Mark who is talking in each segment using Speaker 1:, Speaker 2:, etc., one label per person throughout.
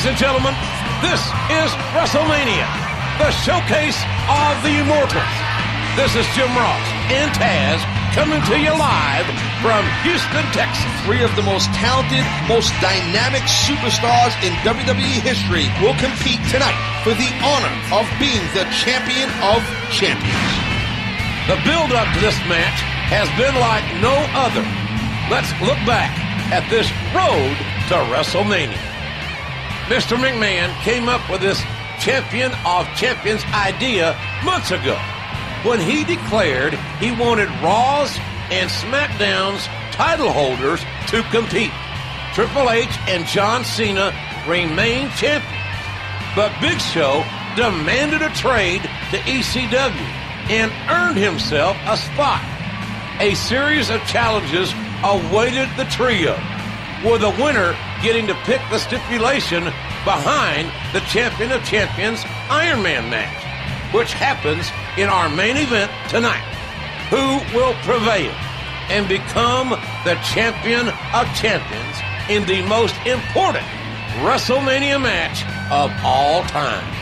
Speaker 1: and gentlemen, this is Wrestlemania, the showcase of the immortals. This is Jim Ross and Taz coming to you live from Houston, Texas.
Speaker 2: Three of the most talented, most dynamic superstars in WWE history will compete tonight for the honor of being the champion of champions.
Speaker 1: The build-up to this match has been like no other. Let's look back at this road to WrestleMania. Mr. McMahon came up with this champion of champions idea months ago when he declared he wanted Raw's and SmackDown's title holders to compete. Triple H and John Cena remain champions, but Big Show demanded a trade to ECW and earned himself a spot. A series of challenges awaited the trio, with the winner getting to pick the stipulation behind the Champion of Champions Iron Man match, which happens in our main event tonight. Who will prevail and become the Champion of Champions in the most important WrestleMania match of all time?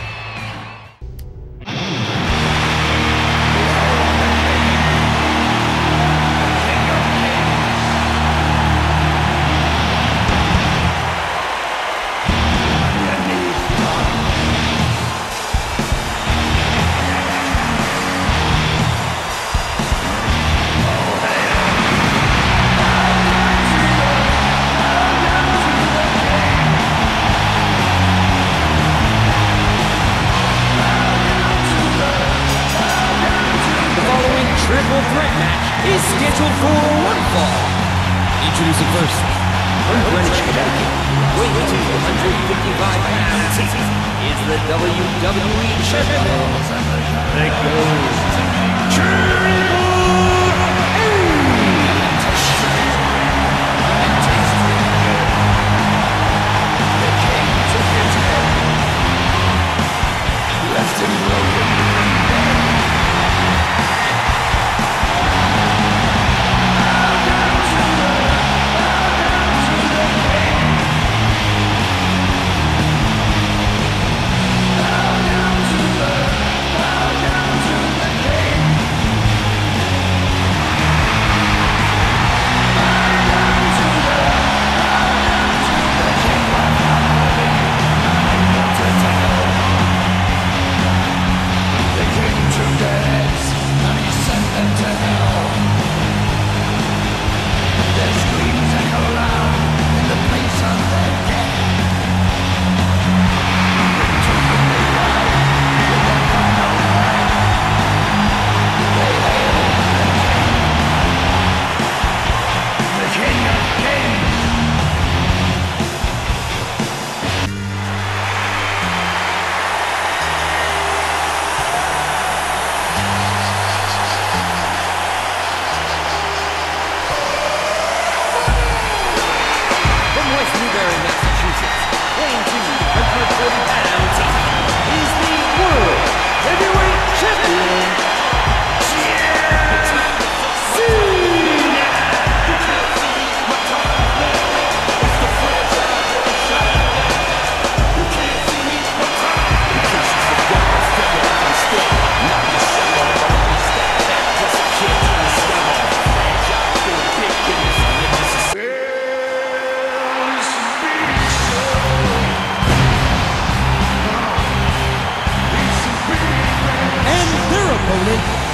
Speaker 3: Is scheduled for one fall. Introducing first, from Greenwich, Connecticut, weighing 255 pounds, is the WWE Champion. There goes Triple H. Left him broken.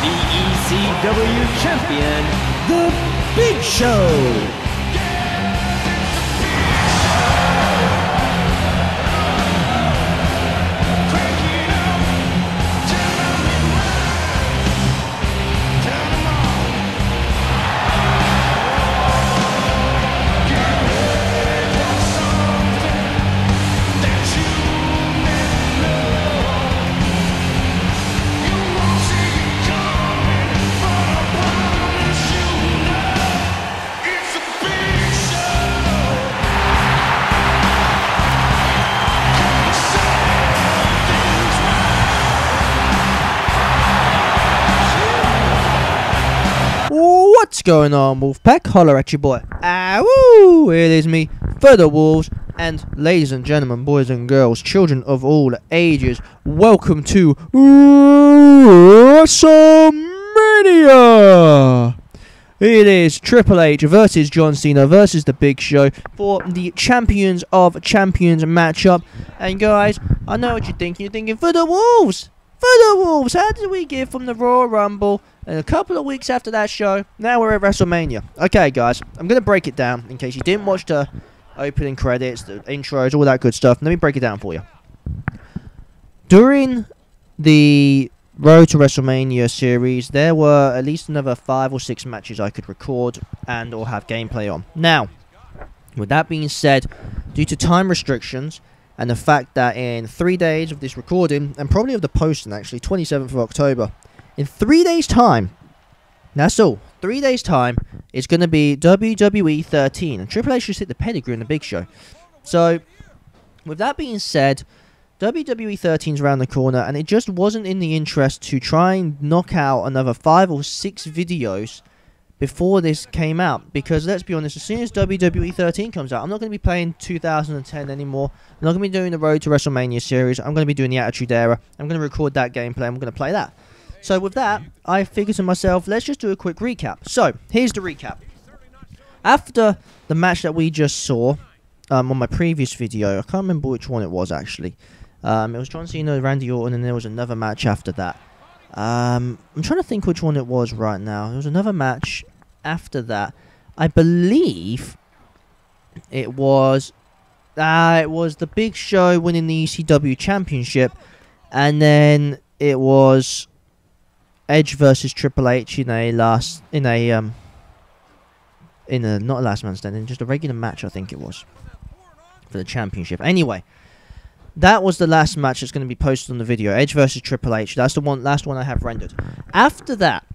Speaker 3: the ECW Champion, The Big Show.
Speaker 4: What's going on, Wolfpack? Holler at your boy. Woo! It is me, For the Wolves, And ladies and gentlemen, boys and girls, children of all ages, welcome to Wrestlemania! It is Triple H versus John Cena versus The Big Show for the Champions of Champions matchup. And guys, I know what you're thinking. You're thinking, for the Wolves! For the Wolves! How did we get from the Royal Rumble? And a couple of weeks after that show, now we're at WrestleMania. Okay, guys, I'm going to break it down in case you didn't watch the opening credits, the intros, all that good stuff. Let me break it down for you. During the Road to WrestleMania series, there were at least another 5 or 6 matches I could record and or have gameplay on. Now, with that being said, due to time restrictions and the fact that in 3 days of this recording, and probably of the posting actually, 27th of October, in 3 days time, that's all, 3 days time, it's going to be WWE 13, and Triple H just hit the pedigree in The Big Show. So, with that being said, WWE 13 is around the corner, and it just wasn't in the interest to try and knock out another 5 or 6 videos before this came out. Because let's be honest, as soon as WWE 13 comes out, I'm not going to be playing 2010 anymore. I'm not going to be doing the Road to WrestleMania series. I'm going to be doing the Attitude Era. I'm going to record that gameplay, and we're going to play that. So with that, I figured to myself, let's just do a quick recap. So, here's the recap. After the match that we just saw on my previous video, I can't remember which one it was actually. It was John Cena, Randy Orton, and there was another match after that. I'm trying to think which one it was right now. There was another match after that. I believe it was The Big Show winning the ECW Championship, and then it was Edge versus Triple H in a not a last man standing, just a regular match, I think it was, for the championship. Anyway, that was the last match that's going to be posted on the video. Edge versus Triple H. That's the last one I have rendered. After that,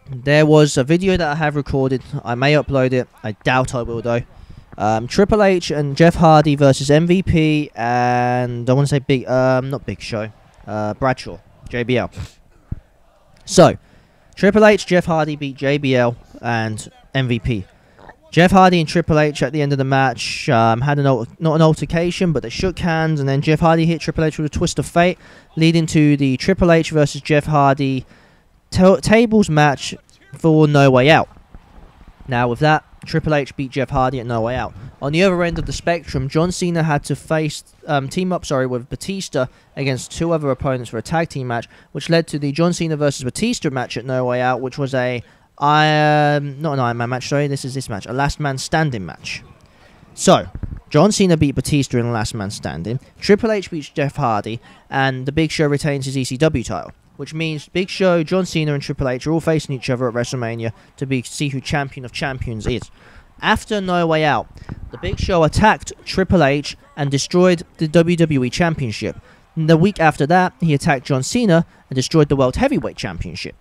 Speaker 4: there was a video that I have recorded. I may upload it. I doubt I will, though. Triple H and Jeff Hardy versus MVP and I want to say not Big Show, Bradshaw, JBL. So, Triple H, Jeff Hardy beat JBL and MVP. Jeff Hardy and Triple H at the end of the match had not an altercation, but they shook hands, and then Jeff Hardy hit Triple H with a twist of fate, leading to the Triple H versus Jeff Hardy tables match for No Way Out. Now, with that, Triple H beat Jeff Hardy at No Way Out. On the other end of the spectrum, John Cena had to team up with Batista against 2 other opponents for a tag team match, which led to the John Cena versus Batista match at No Way Out, which was not an Iron Man match, sorry, this match, a last man standing match. So, John Cena beat Batista in a last man standing, Triple H beats Jeff Hardy, and the Big Show retains his ECW title. Which means Big Show, John Cena, and Triple H are all facing each other at WrestleMania to see who Champion of Champions is. After No Way Out, the Big Show attacked Triple H and destroyed the WWE Championship. And the week after that, he attacked John Cena and destroyed the World Heavyweight Championship.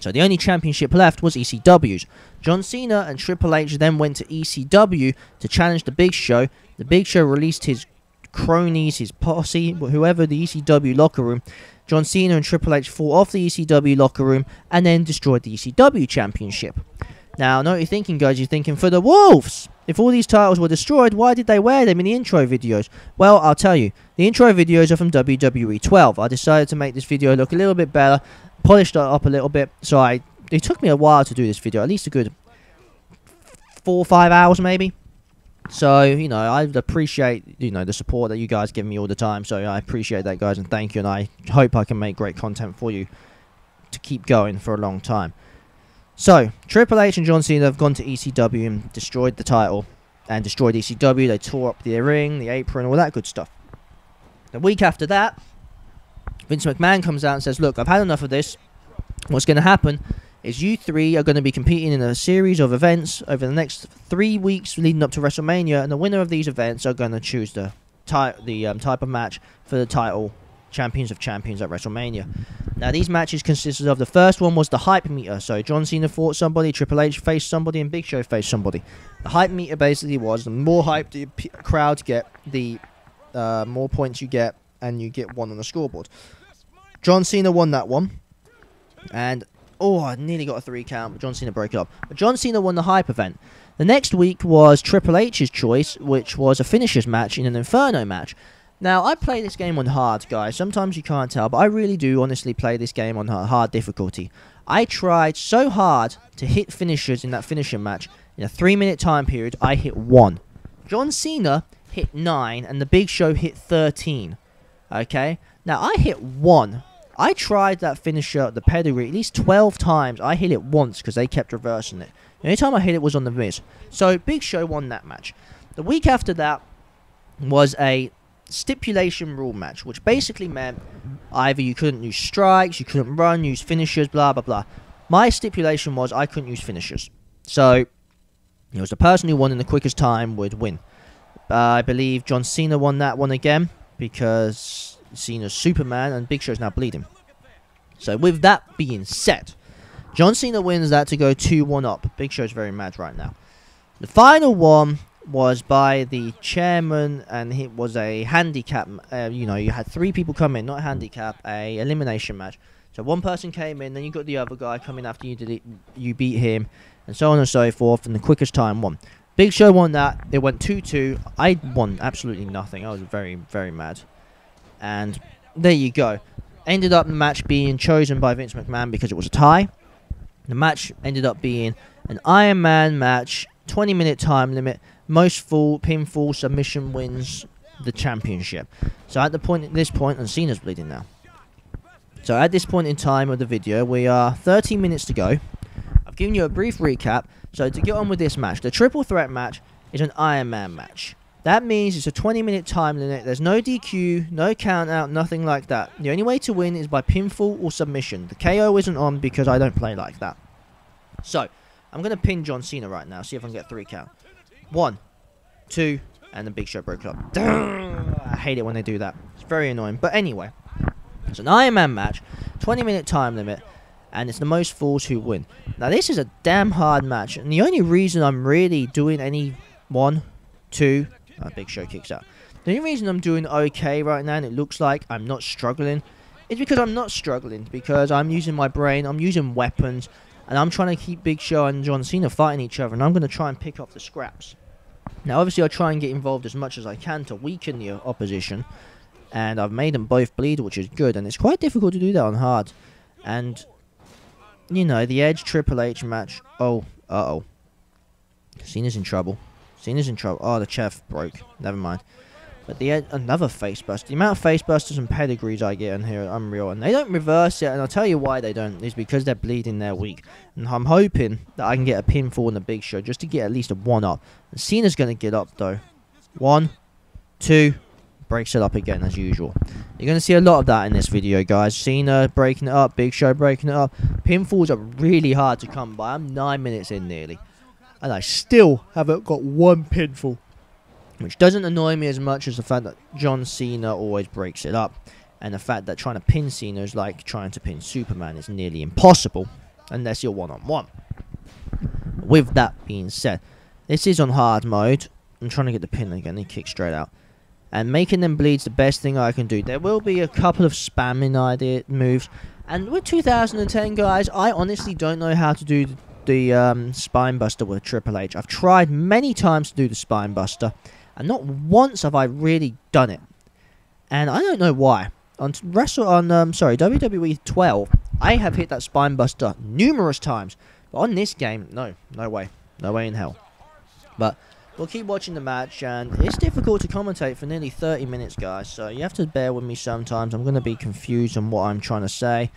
Speaker 4: So the only championship left was ECW's. John Cena and Triple H then went to ECW to challenge the Big Show. The Big Show released his cronies, his posse, whoever, the ECW locker room. John Cena and Triple H fought off the ECW locker room and then destroyed the ECW Championship. Now, I know what you're thinking, guys. You're thinking, for the Wolves! If all these titles were destroyed, why did they wear them in the intro videos? Well, I'll tell you. The intro videos are from WWE 12. I decided to make this video look a little bit better, polished it up a little bit. So it took me a while to do this video, at least a good 4 or 5 hours maybe. So, I appreciate, the support that you guys give me all the time. So, I appreciate that, guys, and thank you. And I hope I can make great content for you to keep going for a long time. So, Triple H and John Cena have gone to ECW and destroyed the title. And destroyed ECW. They tore up the ring, the apron, all that good stuff. The week after that, Vince McMahon comes out and says, look, I've had enough of this. What's going to happen is you 3 are going to be competing in a series of events over the next 3 weeks leading up to WrestleMania, and the winner of these events are going to choose the type of match for the title Champions of Champions at WrestleMania. Now, these matches consisted of, the first one was the hype meter. So, John Cena fought somebody, Triple H faced somebody, and Big Show faced somebody. The hype meter basically was, the more hype the crowd get, the more points you get, and you get 1 on the scoreboard. John Cena won that one, and I nearly got a 3 count, but John Cena broke it up. But John Cena won the hype event. The next week was Triple H's choice, which was a finishers match in an Inferno match. Now, I play this game on hard, guys. Sometimes you can't tell, but I really do honestly play this game on hard difficulty. I tried so hard to hit finishers in that finisher match. In a 3-minute time period, I hit 1. John Cena hit 9, and the Big Show hit 13. Okay? Now, I hit 1. I tried that finisher, the pedigree, at least 12 times. I hit it once because they kept reversing it. The only time I hit it was on the Miz. So, Big Show won that match. The week after that was a stipulation rule match, which basically meant either you couldn't use strikes, you couldn't run, use finishers, blah, blah, blah. My stipulation was I couldn't use finishers. So, it was the person who won in the quickest time would win. I believe John Cena won that one again because Cena's Superman and Big Show's now bleeding. So with that being said, John Cena wins that to go 2-1 up. Big Show's very mad right now. The final one was by the chairman, and it was a handicap. You know, you had 3 people come in, not a handicap, a elimination match. So one person came in, then you got the other guy coming after you did it, you beat him, and so on and so forth, and the quickest time won. Big Show won that. It went 2-2. I won absolutely nothing. I was very, very mad. And there you go. Ended up the match being chosen by Vince McMahon because it was a tie. The match ended up being an Iron Man match, 20-minute time limit. Most full pinfall submission wins the championship. So at this point, and Cena's bleeding now. So at this point in time of the video, we are 13 minutes to go. I've given you a brief recap. So to get on with this match, the triple threat match is an Iron Man match. That means it's a 20-minute time limit. There's no DQ, no count out, nothing like that. The only way to win is by pinfall or submission. The KO isn't on because I don't play like that. So I'm going to pin John Cena right now. See if I can get 3 count. 1, 2, and the Big Show broke up. I hate it when they do that. It's very annoying. But anyway, it's an Iron Man match, 20-minute time limit, and it's the most falls who win. Now, this is a damn hard match, and the only reason I'm really doing any 1, 2... Big Show kicks out. The only reason I'm doing okay right now, and it looks like I'm not struggling, is because I'm not struggling, because I'm using my brain, I'm using weapons, and I'm trying to keep Big Show and John Cena fighting each other, and I'm going to try and pick up the scraps. Now, obviously, I'll try and get involved as much as I can to weaken the opposition, and I've made them both bleed, which is good, and it's quite difficult to do that on hard. And, you know, the Edge Triple H match, oh, uh-oh. Cena's in trouble. Cena's in trouble. Oh, the chair broke. Never mind. But another facebuster. The amount of facebusters and pedigrees I get in here are unreal. And they don't reverse it. And I'll tell you why they don't. It's because they're bleeding their weak. And I'm hoping that I can get a pinfall in the Big Show just to get at least a 1-up. And Cena's going to get up, though. 1, 2. Breaks it up again, as usual. You're going to see a lot of that in this video, guys. Cena breaking it up. Big Show breaking it up. Pinfalls are really hard to come by. I'm 9 minutes in nearly. And I still haven't got 1 pinfall. Which doesn't annoy me as much as the fact that John Cena always breaks it up. And the fact that trying to pin Cena is like trying to pin Superman. Is nearly impossible. Unless you're one-on-one. With that being said, this is on hard mode. I'm trying to get the pin again. He kicks straight out. And making them bleed's the best thing I can do. There will be a couple of spamming moves. And with 2010, guys, I honestly don't know how to do the spine buster with Triple H. I've tried many times to do the spine buster, and not once have I really done it. And I don't know why. On WWE 12, I have hit that spine buster numerous times, but on this game, no way, no way in hell. But we'll keep watching the match, and it's difficult to commentate for nearly 30 minutes, guys. So you have to bear with me sometimes. I'm going to be confused on what I'm trying to say.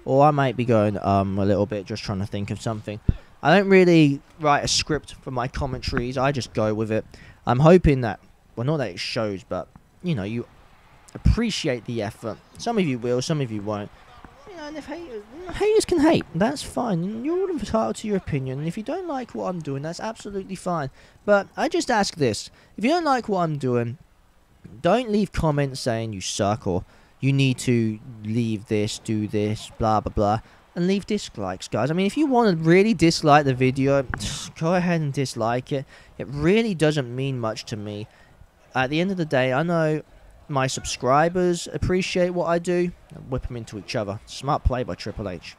Speaker 4: Or I might be going a little bit, just trying to think of something. I don't really write a script for my commentaries. I just go with it. I'm hoping that, well, not that it shows, but, you know, you appreciate the effort. Some of you will, some of you won't. You know, and if haters can hate, that's fine. You're all entitled to your opinion. And if you don't like what I'm doing, that's absolutely fine. But I just ask this. If you don't like what I'm doing, don't leave comments saying you suck or you need to leave this, do this, blah, blah, blah. And leave dislikes, guys. I mean, if you want to really dislike the video, go ahead and dislike it. It really doesn't mean much to me. At the end of the day, I know my subscribers appreciate what I do. Whip them into each other. Smart play by Triple H.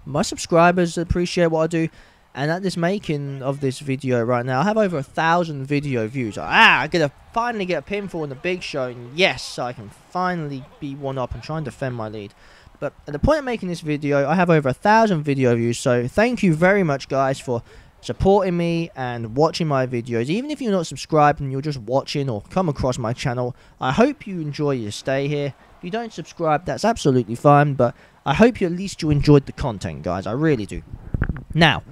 Speaker 4: My subscribers appreciate what I do. And at this making of this video right now, I have over 1,000 video views. I gotta finally get a pinfall in the Big Show, and yes, I can finally be one up and try and defend my lead. But at the point of making this video, I have over 1,000 video views, so thank you very much, guys, for supporting me and watching my videos. Even if you're not subscribed and you're just watching or come across my channel, I hope you enjoy your stay here. If you don't subscribe, that's absolutely fine, but I hope at least you enjoyed the content, guys. I really do. Now,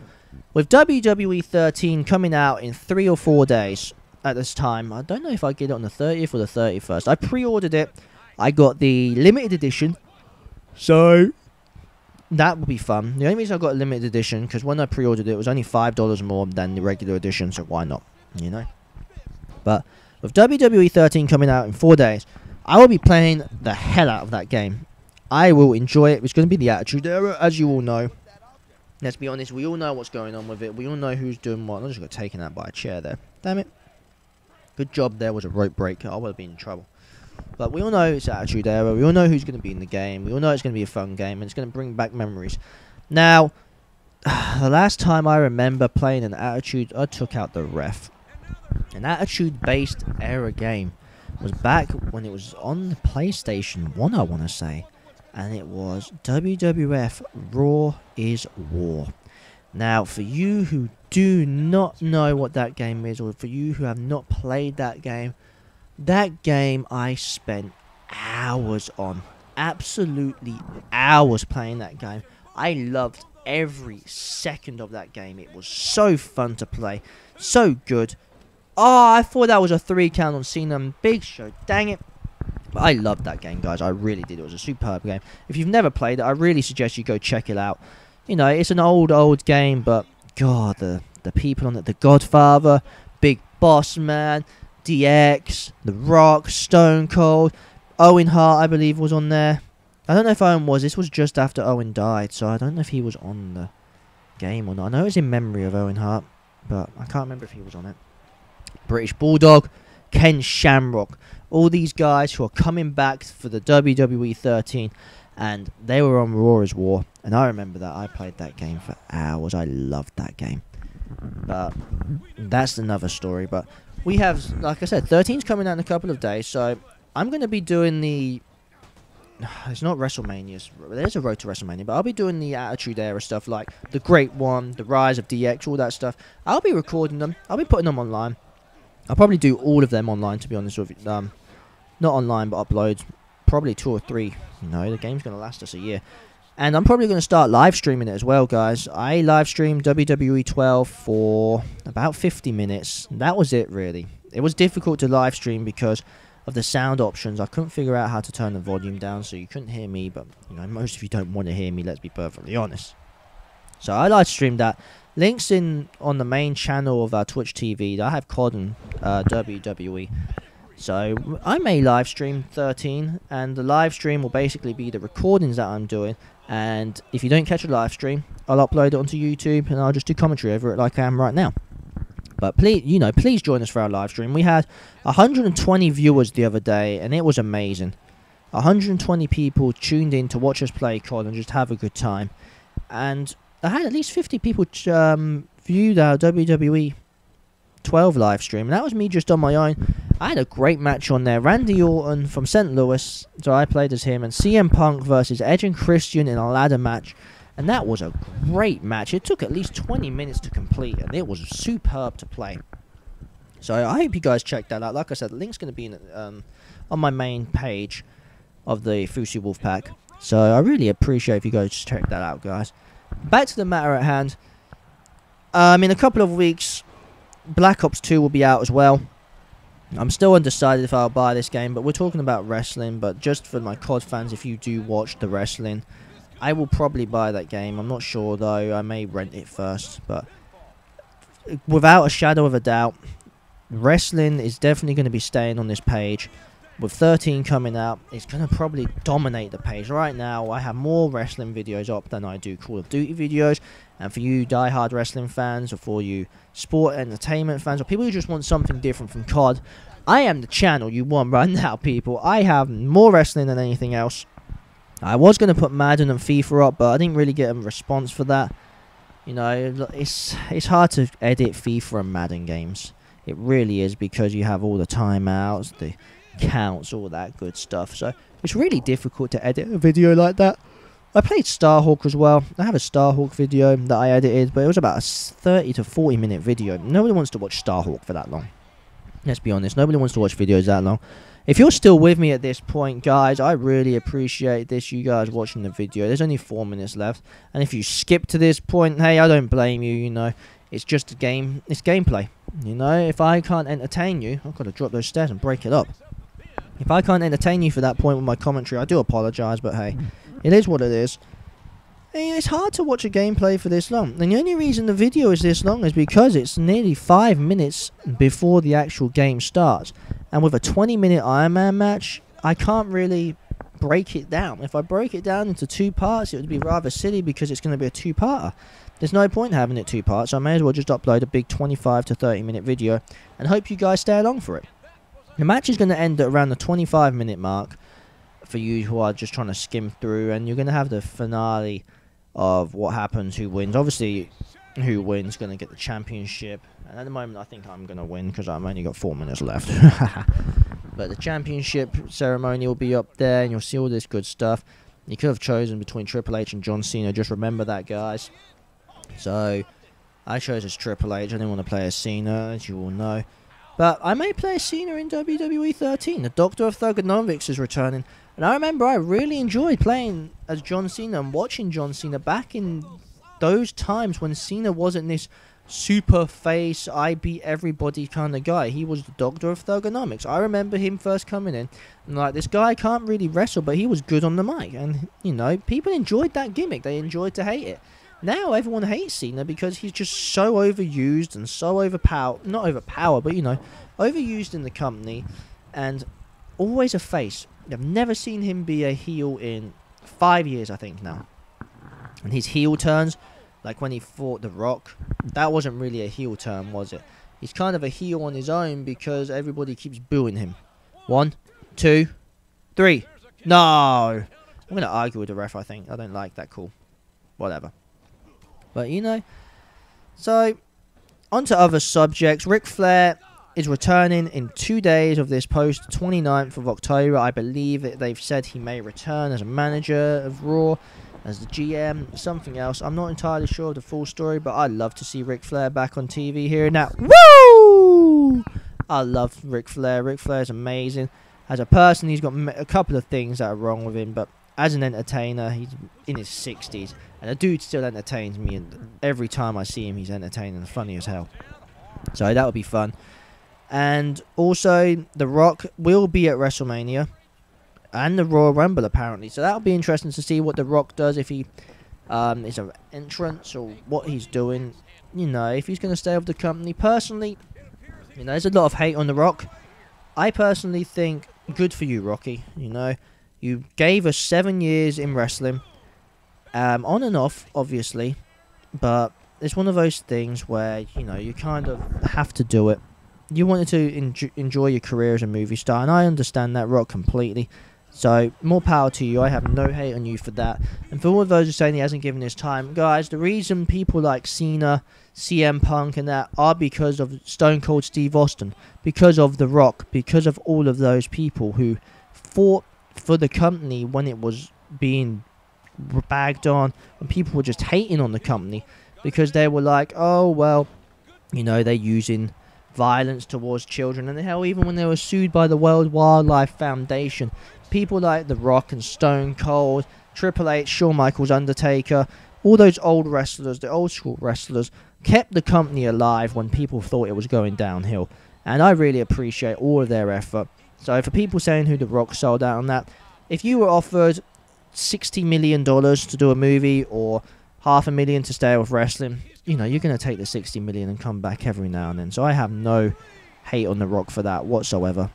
Speaker 4: with WWE 13 coming out in 3 or 4 days at this time, I don't know if I get it on the 30th or the 31st. I pre-ordered it. I got the limited edition, so that will be fun. The only reason I got a limited edition, because when I pre-ordered it, it was only $5 more than the regular edition, so why not, you know? But with WWE 13 coming out in 4 days, I will be playing the hell out of that game. I will enjoy it. It's going to be the Attitude Era, as you all know. Let's be honest, we all know what's going on with it. We all know who's doing what. I just got taken out by a chair there. Damn it. Good job there was a rope break. I would have been in trouble. But we all know it's Attitude Era. We all know who's going to be in the game. We all know it's going to be a fun game, and it's going to bring back memories. Now, the last time I remember playing an Attitude, I took out the Ref. An Attitude-based era game was back when it was on the PlayStation 1, I want to say. And it was WWF Raw is War. Now, for you who do not know what that game is, or for you who have not played that game I spent hours on. Absolutely hours playing that game. I loved every second of that game. It was so fun to play. So good. Oh, I thought that was a 3 count on Cena and Big Show. Dang it. But I loved that game, guys. I really did. It was a superb game. If you've never played it, I really suggest you go check it out. You know, it's an old game, but God, the people on it, The Godfather, Big Boss Man, DX, The Rock, Stone Cold, Owen Hart, I believe, was on there. I don't know if Owen was. This was just after Owen died, so I don't know if he was on the game or not. I know it's in memory of Owen Hart, but I can't remember if he was on it. British Bulldog, Ken Shamrock, all these guys who are coming back for the WWE 13, and they were on Raw is War, and I remember that. I played that game for hours. I loved that game. But that's another story. But we have, like I said, 13's coming out in a couple of days, so I'm going to be doing the... It's not WrestleMania. There's a road to WrestleMania, but I'll be doing the Attitude Era stuff, like the Great One, the Rise of DX, all that stuff. I'll be recording them. I'll be putting them online. I'll probably do all of them online, to be honest with you. Not online, but upload. Probably 2 or 3. You know, the game's going to last us a year. And I'm probably going to start live streaming it as well, guys. I live streamed WWE 12 for about 50 minutes. That was it, really. It was difficult to live stream because of the sound options. I couldn't figure out how to turn the volume down, so you couldn't hear me. But, you know, most of you don't want to hear me, let's be perfectly honest. So I live streamed that. Links on the main channel of our Twitch TV. I have COD and WWE. So I may live stream 13, and the live stream will basically be the recordings that I'm doing. And if you don't catch a live stream, I'll upload it onto YouTube, and I'll just do commentary over it like I am right now. But please, you know, please join us for our live stream. We had 120 viewers the other day, and it was amazing. 120 people tuned in to watch us play COD and just have a good time. And I had at least 50 people viewed our WWE 12 live stream, and that was me just on my own. I had a great match on there. Randy Orton from St. Louis, so I played as him, and CM Punk versus Edge and Christian in a ladder match, and that was a great match. It took at least 20 minutes to complete, and it was superb to play. So I hope you guys check that out. Like I said, the link's going to be on my main page of the Fusi Wolfpack, so I really appreciate if you guys check that out, guys. Back to the matter at hand. In a couple of weeks, Black Ops 2 will be out as well. I'm still undecided if I'll buy this game, but we're talking about wrestling. But just for my COD fans, if you do watch the wrestling, I will probably buy that game. I'm not sure, though. I may rent it first. But without a shadow of a doubt, wrestling is definitely going to be staying on this page. With 13 coming out, it's going to probably dominate the page. Right now, I have more wrestling videos up than I do Call of Duty videos. And for you die-hard wrestling fans, or for you sport entertainment fans, or people who just want something different from COD, I am the channel you want right now, people. I have more wrestling than anything else. I was going to put Madden and FIFA up, but I didn't really get a response for that. You know, it's hard to edit FIFA and Madden games. It really is, because you have all the timeouts, the counts, all that good stuff. So it's really difficult to edit a video like that. I played Starhawk as well. I have a Starhawk video that I edited, but it was about a 30 to 40 minute video. Nobody wants to watch Starhawk for that long. Let's be honest, nobody wants to watch videos that long. If you're still with me at this point, guys, I really appreciate this, you guys watching the video. There's only 4 minutes left, and if you skip to this point, hey, I don't blame you, you know. It's just a game, it's gameplay. You know, if I can't entertain you, I've got to drop those stairs and break it up. If I can't entertain you for that point with my commentary, I do apologise, but hey, it is what it is. And it's hard to watch a gameplay for this long. And the only reason the video is this long is because it's nearly 5 minutes before the actual game starts. And with a 20-minute Iron Man match, I can't really break it down. If I break it down into 2 parts, it would be rather silly, because it's going to be a 2-parter. There's no point having it 2 parts, so I may as well just upload a big 25 to 30 minute video and hope you guys stay along for it. The match is going to end at around the 25-minute mark for you who are just trying to skim through, and you're going to have the finale of what happens, who wins. Obviously, who wins going to get the championship, and at the moment I think I'm going to win because I've only got 4 minutes left. But the championship ceremony will be up there, and you'll see all this good stuff. You could have chosen between Triple H and John Cena, just remember that, guys. So I chose as Triple H. I didn't want to play as Cena, as you all know. But I may play as Cena in WWE 13. The Doctor of Thugonomics is returning. And I remember I really enjoyed playing as John Cena and watching John Cena back in those times when Cena wasn't this super face, I beat everybody kind of guy. He was the Doctor of Thugonomics. I remember him first coming in, and like, this guy can't really wrestle, but he was good on the mic. And, you know, people enjoyed that gimmick. They enjoyed to hate it. Now everyone hates Cena because he's just so overused and so overpowered. Not overpowered, but, you know, overused in the company. And always a face. I've never seen him be a heel in 5 years, I think, now. And his heel turns, like when he fought The Rock, that wasn't really a heel turn, was it? He's kind of a heel on his own because everybody keeps booing him. 1, 2, 3. No! I'm going to argue with the ref, I think. I don't like that call. Whatever. But, you know, so, on to other subjects. Ric Flair is returning in 2 days of this post, 29th of October. I believe that they've said he may return as a manager of Raw, as the GM, something else. I'm not entirely sure of the full story, but I'd love to see Ric Flair back on TV here and now. Woo! I love Ric Flair. Ric Flair is amazing. As a person, he's got a couple of things that are wrong with him, but as an entertainer, he's in his 60s, and the dude still entertains me, and every time I see him, he's entertaining and funny as hell. So that would be fun. And also, The Rock will be at WrestleMania and the Royal Rumble, apparently. So that'll be interesting to see what The Rock does, if he is an entrance or what he's doing. You know, if he's going to stay with the company. Personally, you know, there's a lot of hate on The Rock. I personally think, good for you, Rocky. You know, you gave us 7 years in wrestling. On and off, obviously. But it's one of those things where, you know, you kind of have to do it. You wanted to enjoy your career as a movie star, and I understand that, Rock, completely. So, more power to you. I have no hate on you for that. And for all of those who say he hasn't given his time, guys, the reason people like Cena, CM Punk and that are because of Stone Cold Steve Austin, because of The Rock, because of all of those people who fought for the company when it was being bagged on, when people were just hating on the company, because they were like, oh, well, you know, they're using violence towards children. And hell, even when they were sued by the World Wildlife Foundation, people like The Rock and Stone Cold, Triple H, Shawn Michaels, Undertaker, all those old wrestlers, the old school wrestlers, kept the company alive when people thought it was going downhill. And I really appreciate all of their effort. So for people saying who The Rock sold out on that, if you were offered $60 million to do a movie or $500,000 to stay with wrestling, you know, you're going to take the $60 million and come back every now and then. So I have no hate on The Rock for that whatsoever.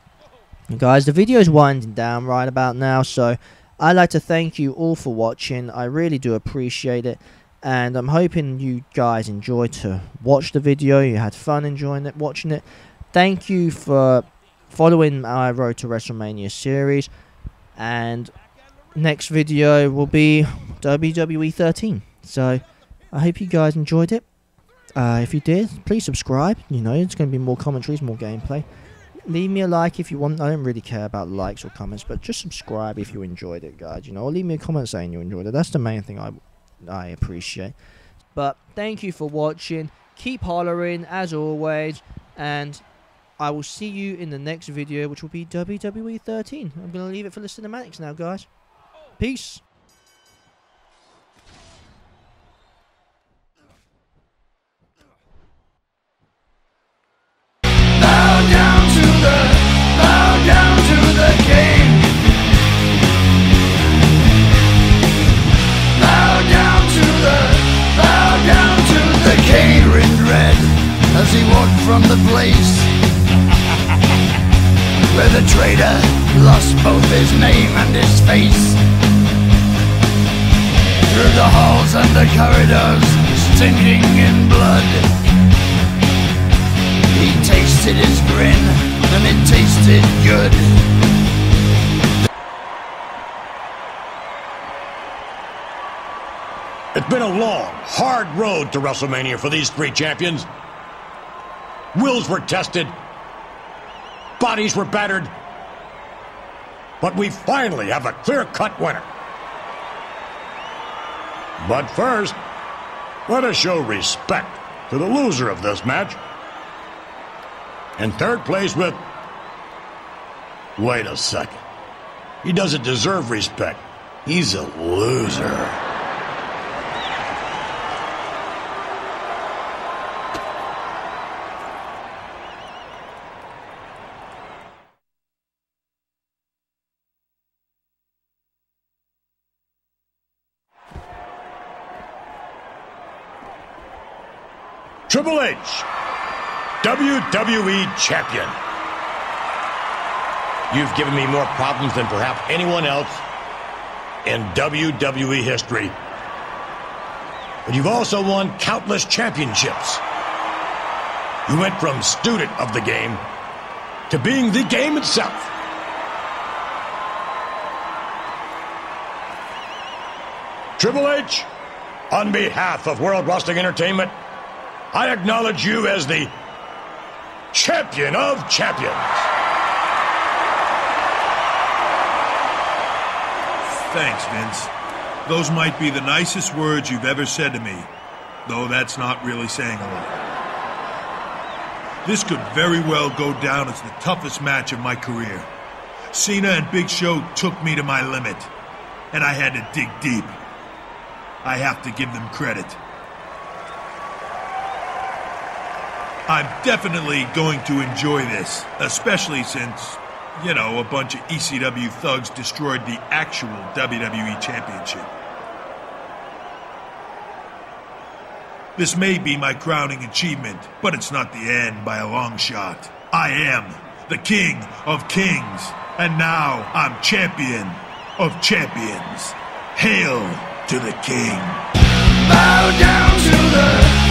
Speaker 4: And guys, the video is winding down right about now, so I'd like to thank you all for watching. I really do appreciate it, and I'm hoping you guys enjoyed to watch the video. You had fun enjoying it, watching it. Thank you for following our Road to WrestleMania series, and next video will be WWE 13. So I hope you guys enjoyed it. If you did, please subscribe. You know, it's going to be more commentaries, more gameplay. Leave me a like if you want. I don't really care about likes or comments, but just subscribe if you enjoyed it, guys. You know, or leave me a comment saying you enjoyed it. That's the main thing I appreciate. But thank you for watching. Keep hollering as always, and I will see you in the next video, which will be WWE 13. I'm going to leave it for the cinematics now, guys. Peace.
Speaker 5: As he walked from the place where the traitor lost both his name and his face. Through the halls and the corridors, stinking in blood, he tasted his grin, and it tasted good.
Speaker 1: It's been a long, hard road to WrestleMania for these three champions. Wills were tested. Bodies were battered. But we finally have a clear-cut winner. But first, let us show respect to the loser of this match. In third place with... Wait a second. He doesn't deserve respect. He's a loser. Triple H, WWE Champion. You've given me more problems than perhaps anyone else in WWE history. But you've also won countless championships. You went from student of the game to being the game itself. Triple H, on behalf of World Wrestling Entertainment, I acknowledge you as the champion of champions.
Speaker 6: Thanks, Vince. Those might be the nicest words you've ever said to me, though that's not really saying a lot. This could very well go down as the toughest match of my career. Cena and Big Show took me to my limit, and I had to dig deep. I have to give them credit. I'm definitely going to enjoy this, especially since, you know, a bunch of ECW thugs destroyed the actual WWE Championship. This may be my crowning achievement, but it's not the end by a long shot. I am the King of Kings, and now I'm Champion of Champions. Hail to the King. Bow down to the